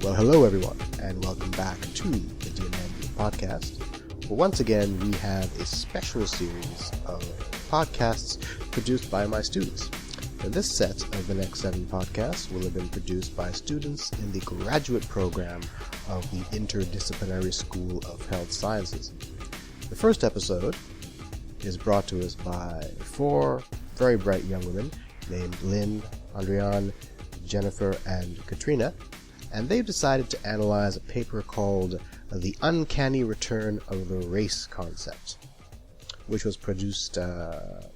Well, hello everyone, and welcome back to the Uncanny podcast. Well, once again, we have a special series of podcasts produced by my students. And this set of the next 7 podcasts will have been produced by students in the graduate program of the Interdisciplinary School of Health Sciences. The first episode is brought to us by 4 very bright young women named Lynn, Andriane, Jennifer, and Katrina, and they've decided to analyze a paper called The Uncanny Return of the Race Concept, which was published in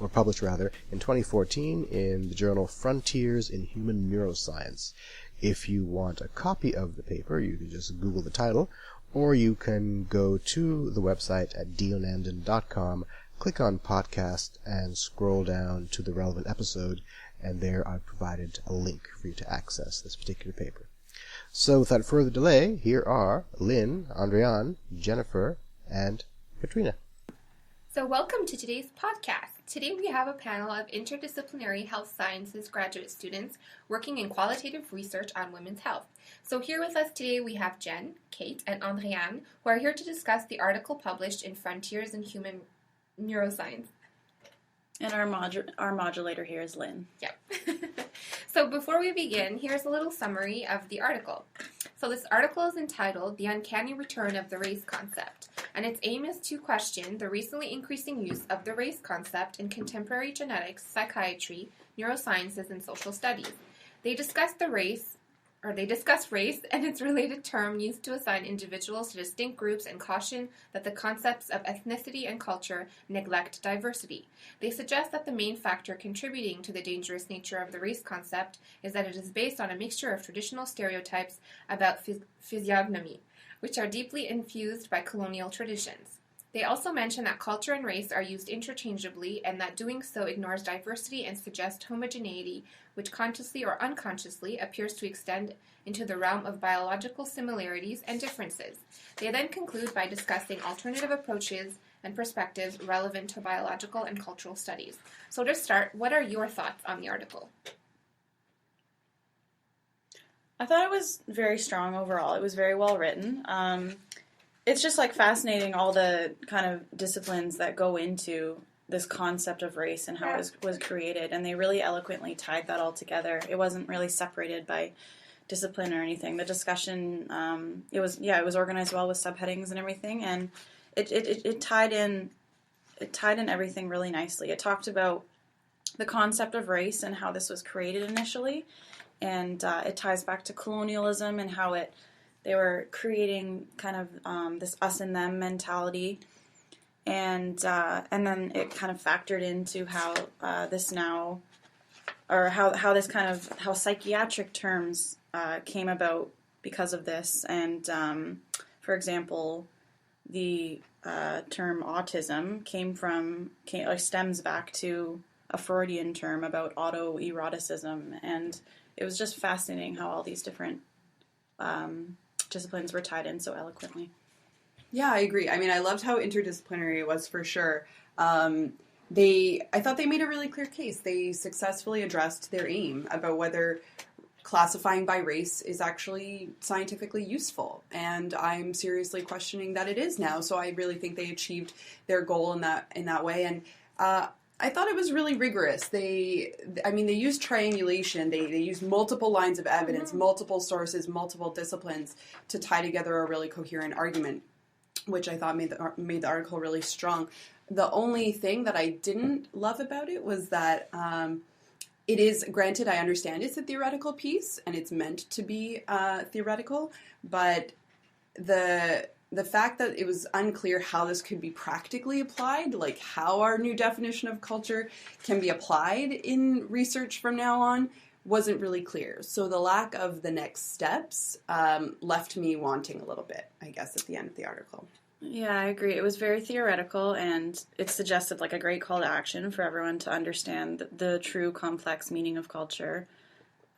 2014 in the journal Frontiers in Human Neuroscience. If you want a copy of the paper, you can just Google the title, or you can go to the website at dionandon.com, click on podcast, and scroll down to the relevant episode, and there I've provided a link for you to access this particular paper. So without further delay, here are Lynn, Andriane, Jennifer, and Katrina. So welcome to today's podcast. Today we have a panel of interdisciplinary health sciences graduate students working in qualitative research on women's health. So here with us today we have Jen, Kate, and Andriane, who are here to discuss the article published in Frontiers in Human Neuroscience. And our modulator here is Lynn. Yep. So before we begin, here's a little summary of the article. So this article is entitled The Uncanny Return of the Race Concept, and its aim is to question the recently increasing use of the race concept in contemporary genetics, psychiatry, neurosciences, and social studies. They discuss race and its related term used to assign individuals to distinct groups and caution that the concepts of ethnicity and culture neglect diversity. They suggest that the main factor contributing to the dangerous nature of the race concept is that it is based on a mixture of traditional stereotypes about physiognomy, which are deeply infused by colonial traditions. They also mention that culture and race are used interchangeably and that doing so ignores diversity and suggests homogeneity, which consciously or unconsciously appears to extend into the realm of biological similarities and differences. They then conclude by discussing alternative approaches and perspectives relevant to biological and cultural studies. So to start, what are your thoughts on the article? I thought it was very strong overall. It was very well written. It's just fascinating all the kind of disciplines that go into this concept of race and how it was created, and they really eloquently tied that all together. It wasn't really separated by discipline or anything. The discussion, it was organized well with subheadings and everything, and it tied in everything really nicely. It talked about the concept of race and how this was created initially, and it ties back to colonialism and how they were creating kind of this us and them mentality, and then it kind of factored into how how psychiatric terms came about because of this. And for example, the term autism stems back to a Freudian term about autoeroticism, and it was just fascinating how all these different disciplines were tied in so eloquently. Yeah, I agree. I mean, I loved how interdisciplinary it was for sure. I thought they made a really clear case. They successfully addressed their aim about whether classifying by race is actually scientifically useful. And I'm seriously questioning that it is now. So I really think they achieved their goal in that way. And I thought it was really rigorous. They used triangulation. They used multiple lines of evidence, multiple sources, multiple disciplines to tie together a really coherent argument, which I thought made the article really strong. The only thing that I didn't love about it was that it is, granted, I understand it's a theoretical piece and it's meant to be theoretical, but the fact that it was unclear how this could be practically applied, like how our new definition of culture can be applied in research from now on, wasn't really clear. So the lack of the next steps left me wanting a little bit, I guess, at the end of the article. Yeah, I agree. It was very theoretical, and it suggested a great call to action for everyone to understand the true complex meaning of culture,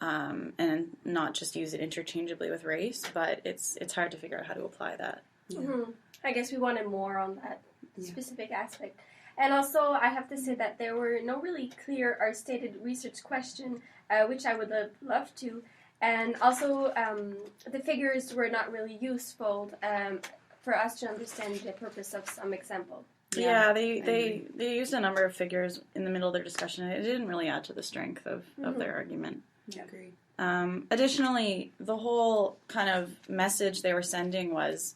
and not just use it interchangeably with race, but it's hard to figure out how to apply that. Yeah. Mm-hmm. I guess we wanted more on that specific aspect. And also, I have to say that there were no really clear or stated research question, which I would love to. And also, the figures were not really useful for us to understand the purpose of some example. Yeah, they used a number of figures in the middle of their discussion. It didn't really add to the strength of their argument. I agree. Additionally, the whole kind of message they were sending was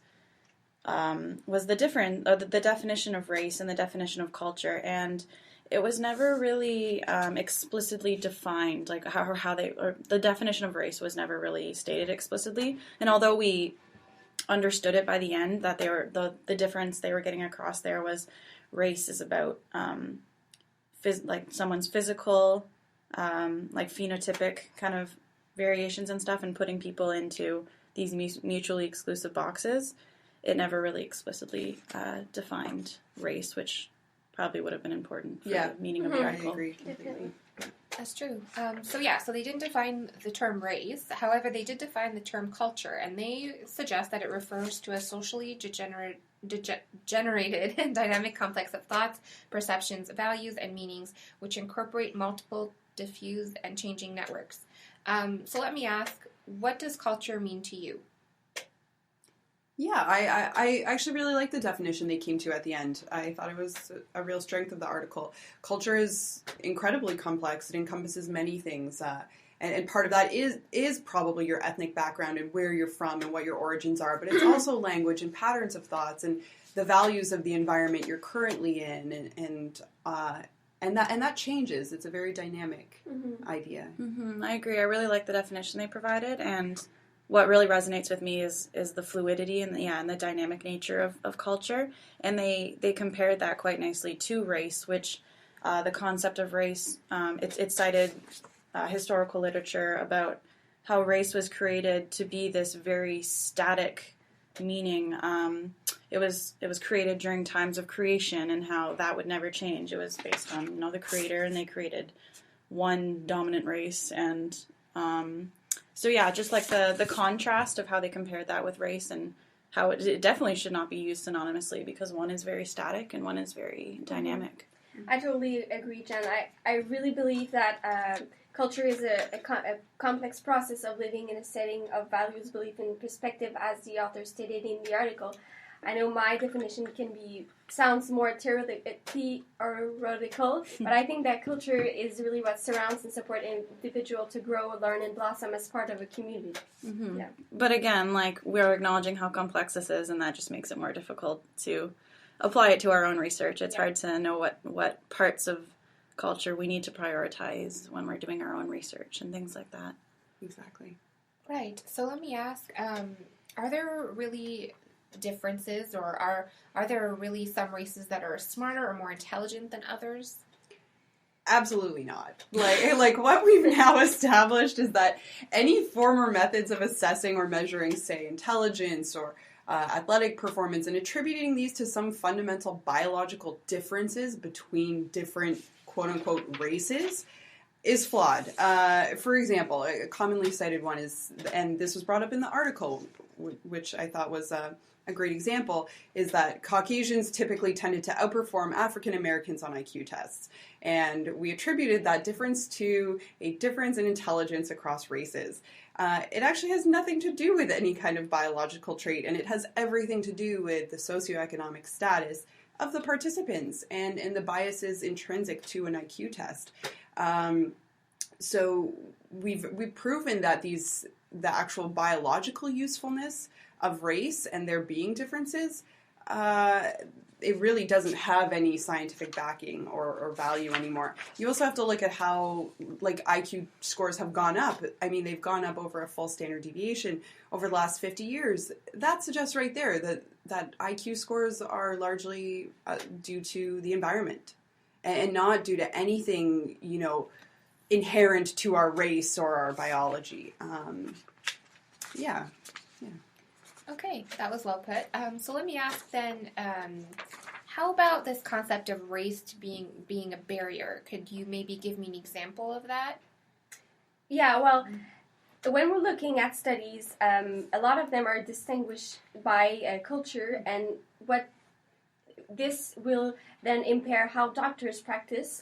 the definition of race and the definition of culture, and it was never really explicitly defined, like the definition of race was never really stated explicitly. And although we understood it by the end, that they were the difference they were getting across there was race is about like someone's physical, like phenotypic kind of variations and stuff, and putting people into these mutually exclusive boxes. It never really explicitly defined race, which probably would have been important for the meaning of the article. I agree completely. That's true. So they didn't define the term race. However, they did define the term culture, and they suggest that it refers to a socially generated and dynamic complex of thoughts, perceptions, values, and meanings, which incorporate multiple, diffuse, and changing networks. So let me ask, what does culture mean to you? Yeah, I actually really like the definition they came to at the end. I thought it was a real strength of the article. Culture is incredibly complex. It encompasses many things. And part of that is probably your ethnic background and where you're from and what your origins are. But it's also language and patterns of thoughts and the values of the environment you're currently in. And that changes. It's a very dynamic idea. Mm-hmm. I agree. I really like the definition they provided, and what really resonates with me is the fluidity and the dynamic nature of culture. And they compared that quite nicely to race, which the concept of race, it cited historical literature about how race was created to be this very static meaning. It was created during times of creation and how that would never change. It was based on the creator, and they created one dominant race. And so yeah, just like the contrast of how they compared that with race, and how it definitely should not be used synonymously, because one is very static and one is very dynamic. I totally agree, Jen. I really believe that culture is a complex process of living in a setting of values, belief, and perspective, as the author stated in the article. I know my definition sounds more theoretical, but I think that culture is really what surrounds and supports an individual to grow, learn, and blossom as part of a community. Mm-hmm. Yeah. But again, like, we're acknowledging how complex this is, and that just makes it more difficult to apply it to our own research. It's hard to know what parts of culture we need to prioritize when we're doing our own research and things like that. Exactly. Right. So let me ask, are there really differences, or are there really some races that are smarter or more intelligent than others? Absolutely not. Like what we've now established is that any former methods of assessing or measuring, say, intelligence or athletic performance, and attributing these to some fundamental biological differences between different quote-unquote races is flawed. For example, a commonly cited one is, and this was brought up in the article, which I thought was a great example, is that Caucasians typically tended to outperform African Americans on IQ tests. And we attributed that difference to a difference in intelligence across races. It actually has nothing to do with any kind of biological trait, and it has everything to do with the socioeconomic status of the participants and the biases intrinsic to an IQ test. So we've proven that the actual biological usefulness of race and there being differences, it really doesn't have any scientific backing or value anymore. You also have to look at how IQ scores have gone up. I mean, they've gone up over a full standard deviation over the last 50 years. That suggests right there that IQ scores are largely due to the environment and not due to anything, inherent to our race or our biology. Yeah. Okay, that was well put. So let me ask then, how about this concept of race to being a barrier? Could you maybe give me an example of that? Yeah, well, when we're looking at studies, a lot of them are distinguished by culture, and what this will then impair how doctors practice,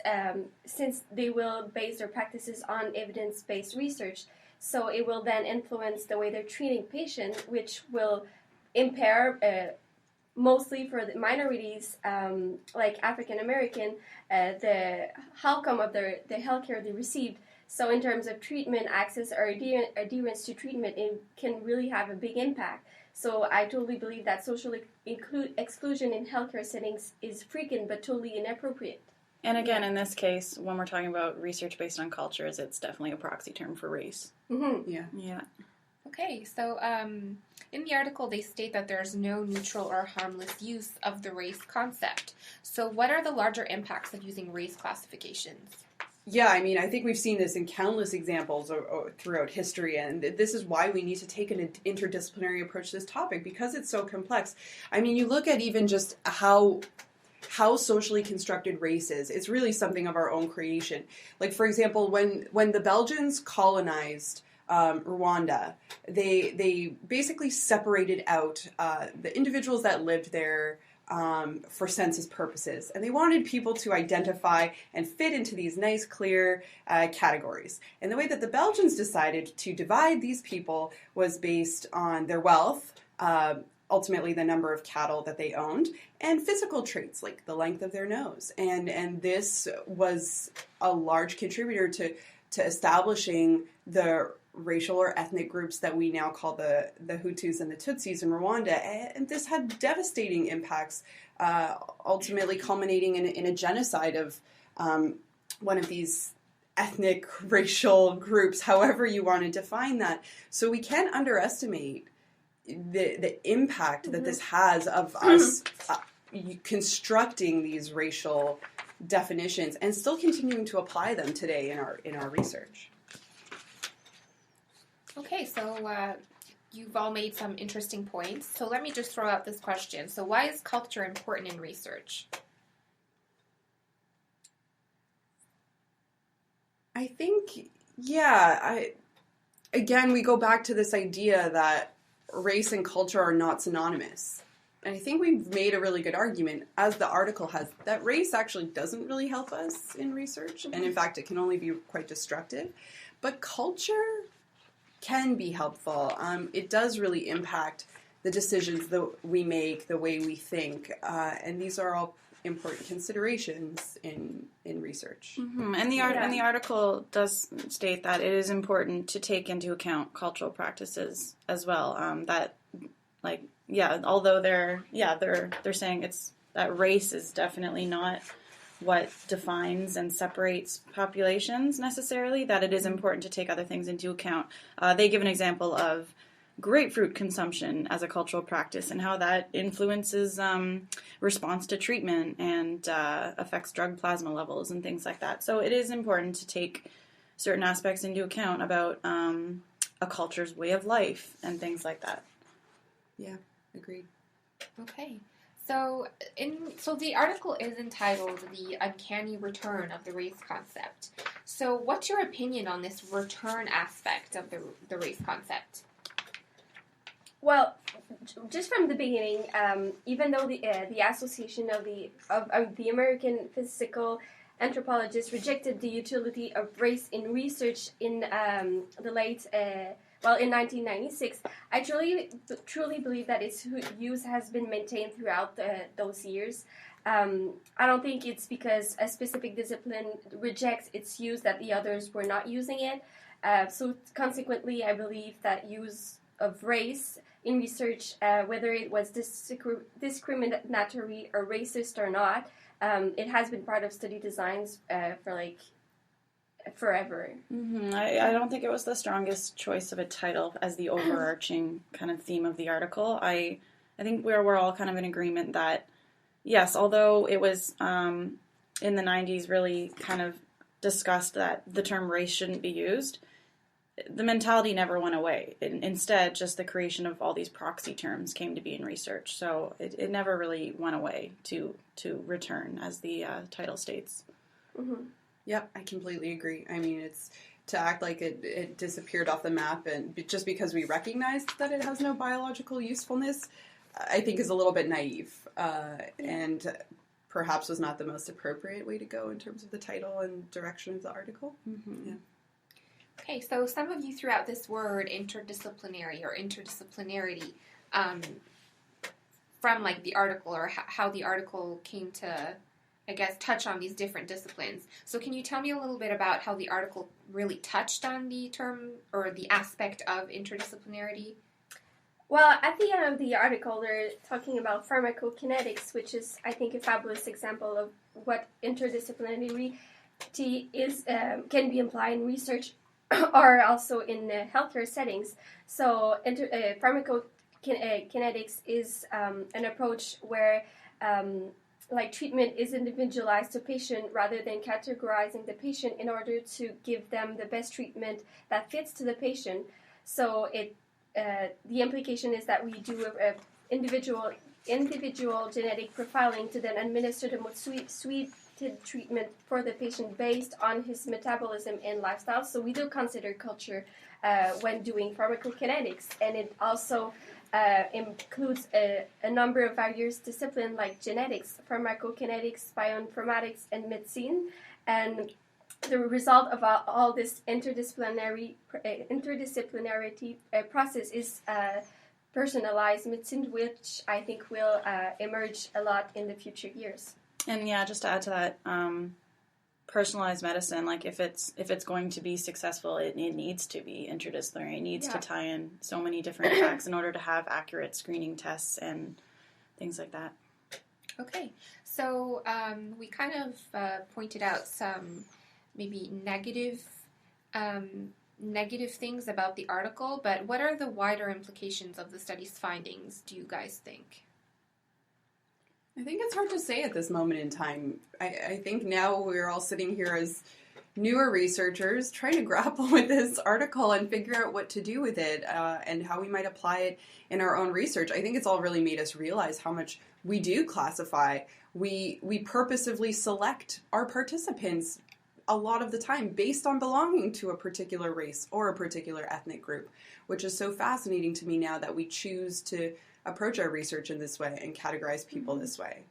since they will base their practices on evidence-based research. So it will then influence the way they're treating patients, which will impair, mostly for the minorities, like African American, the outcome of the healthcare they received. So in terms of treatment access or adherence to treatment, it can really have a big impact. So I totally believe that social exclusion in healthcare settings is frequent but totally inappropriate. And again, in this case, when we're talking about research based on cultures, it's definitely a proxy term for race. Mm-hmm. Yeah. Yeah. Okay, so in the article they state that there's no neutral or harmless use of the race concept. So what are the larger impacts of using race classifications? Yeah, I mean, I think we've seen this in countless examples throughout history, and this is why we need to take an interdisciplinary approach to this topic, because it's so complex. I mean, you look at even just how socially constructed race is. It's really something of our own creation. Like, for example, when the Belgians colonized Rwanda, they basically separated out the individuals that lived there for census purposes. And they wanted people to identify and fit into these nice, clear categories. And the way that the Belgians decided to divide these people was based on their wealth, ultimately the number of cattle that they owned, and physical traits like the length of their nose. And this was a large contributor to establishing the racial or ethnic groups that we now call the Hutus and the Tutsis in Rwanda. And this had devastating impacts, ultimately culminating in a genocide of one of these ethnic racial groups, however you want to define that. So we can't underestimate the impact that this has of us constructing these racial definitions and still continuing to apply them today in our research. Okay, so you've all made some interesting points. So let me just throw out this question. So why is culture important in research? I think, again, we go back to this idea that race and culture are not synonymous. And I think we've made a really good argument, as the article has, that race actually doesn't really help us in research. And in fact, it can only be quite destructive. But culture can be helpful. It does really impact the decisions that we make, the way we think. And these are all important considerations in research. Mm-hmm. And the article does state that it is important to take into account cultural practices as well. Although they're saying it's that race is definitely not what defines and separates populations necessarily, that it is important to take other things into account. They give an example of grapefruit consumption as a cultural practice and how that influences response to treatment and affects drug plasma levels and things like that. So it is important to take certain aspects into account about a culture's way of life and things like that. Yeah, agreed. Okay. So the article is entitled "The Uncanny Return of the Race Concept." So what's your opinion on this return aspect of the race concept? Well, just from the beginning, even though the Association of the American Physical Anthropologists rejected the utility of race in research in the late in 1996, I truly believe that its use has been maintained throughout those years. I don't think it's because a specific discipline rejects its use that the others were not using it. So consequently, I believe that use of race in research, whether it was discriminatory or racist or not, it has been part of study designs for forever. Mm-hmm. I don't think it was the strongest choice of a title as the overarching kind of theme of the article. I think we're all kind of in agreement that, yes, although it was in the 90s really kind of discussed that the term race shouldn't be used, the mentality never went away. Instead, just the creation of all these proxy terms came to be in research. So it never really went away to return, as the title states. Mm-hmm. Yep, I completely agree. I mean, it's to act like it disappeared off the map, and just because we recognized that it has no biological usefulness, I think is a little bit naive, and perhaps was not the most appropriate way to go in terms of the title and direction of the article. Mm-hmm. Yeah. Okay, so some of you threw out this word interdisciplinary or interdisciplinarity from like the article or how the article came to, I guess, touch on these different disciplines. So can you tell me a little bit about how the article really touched on the term or the aspect of interdisciplinarity? Well, at the end of the article, they're talking about pharmacokinetics, which is, I think, a fabulous example of what interdisciplinarity is can be applied in research or also in healthcare settings. So pharmacokinetics is an approach where like treatment is individualized to patient rather than categorizing the patient in order to give them the best treatment that fits to the patient. So the implication is that we do a individual genetic profiling to then administer the most suited treatment for the patient based on his metabolism and lifestyle. So we do consider culture when doing pharmacokinetics, and it also includes a number of various disciplines like genetics, pharmacokinetics, bioinformatics, and medicine. And the result of all this interdisciplinarity process is personalized medicine, which I think will emerge a lot in the future years. And yeah, just to add to that, personalized medicine, like if it's going to be successful, it needs to be interdisciplinary. It needs to tie in so many different tracks in order to have accurate screening tests and things like that. Okay, so we kind of pointed out some maybe negative things about the article, but what are the wider implications of the study's findings, do you guys think? I think it's hard to say at this moment in time. I think now we're all sitting here as newer researchers trying to grapple with this article and figure out what to do with it and how we might apply it in our own research. I think it's all really made us realize how much we do classify. We purposefully select our participants a lot of the time based on belonging to a particular race or a particular ethnic group, which is so fascinating to me now that we choose to approach our research in this way and categorize people this way.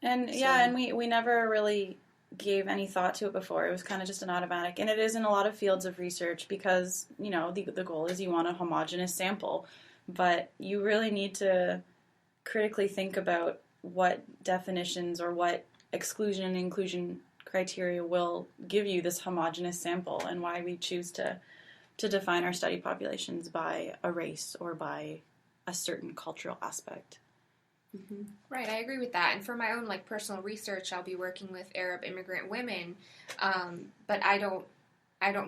And and we never really gave any thought to it before. It was kind of just an automatic. And it is in a lot of fields of research because, you know, the goal is you want a homogeneous sample. But you really need to critically think about what definitions or what exclusion and inclusion criteria will give you this homogeneous sample and why we choose to define our study populations by a race or by a certain cultural aspect. Mm-hmm. Right, I agree with that. And for my own personal research, I'll be working with Arab immigrant women, but I don't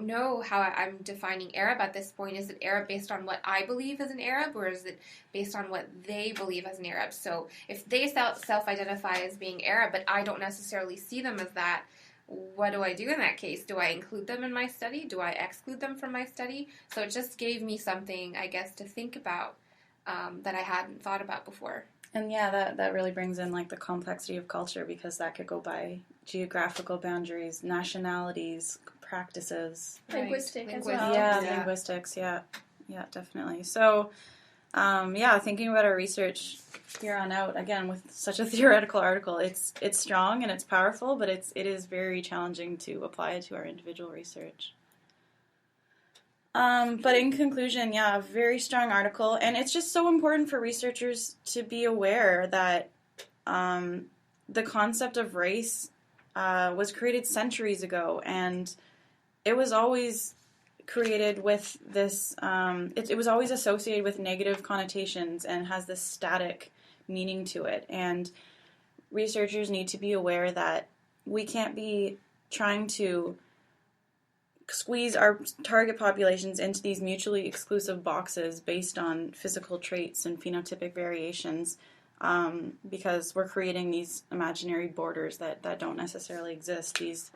know how I'm defining Arab at this point. Is it Arab based on what I believe as an Arab, or is it based on what they believe as an Arab? So if they self-identify as being Arab, but I don't necessarily see them as that, what do I do in that case? Do I include them in my study? Do I exclude them from my study? So it just gave me something, I guess, to think about that I hadn't thought about before. And yeah, that really brings in the complexity of culture, because that could go by geographical boundaries, nationalities, practices. Linguistic as Linguistics. well. Yeah, linguistics, yeah, definitely. So, thinking about our research here on out, again, with such a theoretical article, it's strong and it's powerful, but it is very challenging to apply it to our individual research. But in conclusion, a very strong article, and it's just so important for researchers to be aware that the concept of race was created centuries ago, and it was always created with this, it was always associated with negative connotations and has this static meaning to it, and researchers need to be aware that we can't be trying to squeeze our target populations into these mutually exclusive boxes based on physical traits and phenotypic variations, because we're creating these imaginary borders that don't necessarily exist. These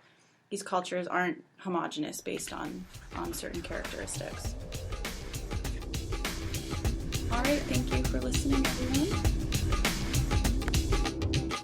cultures aren't homogeneous based on certain characteristics. All right, thank you for listening, everyone.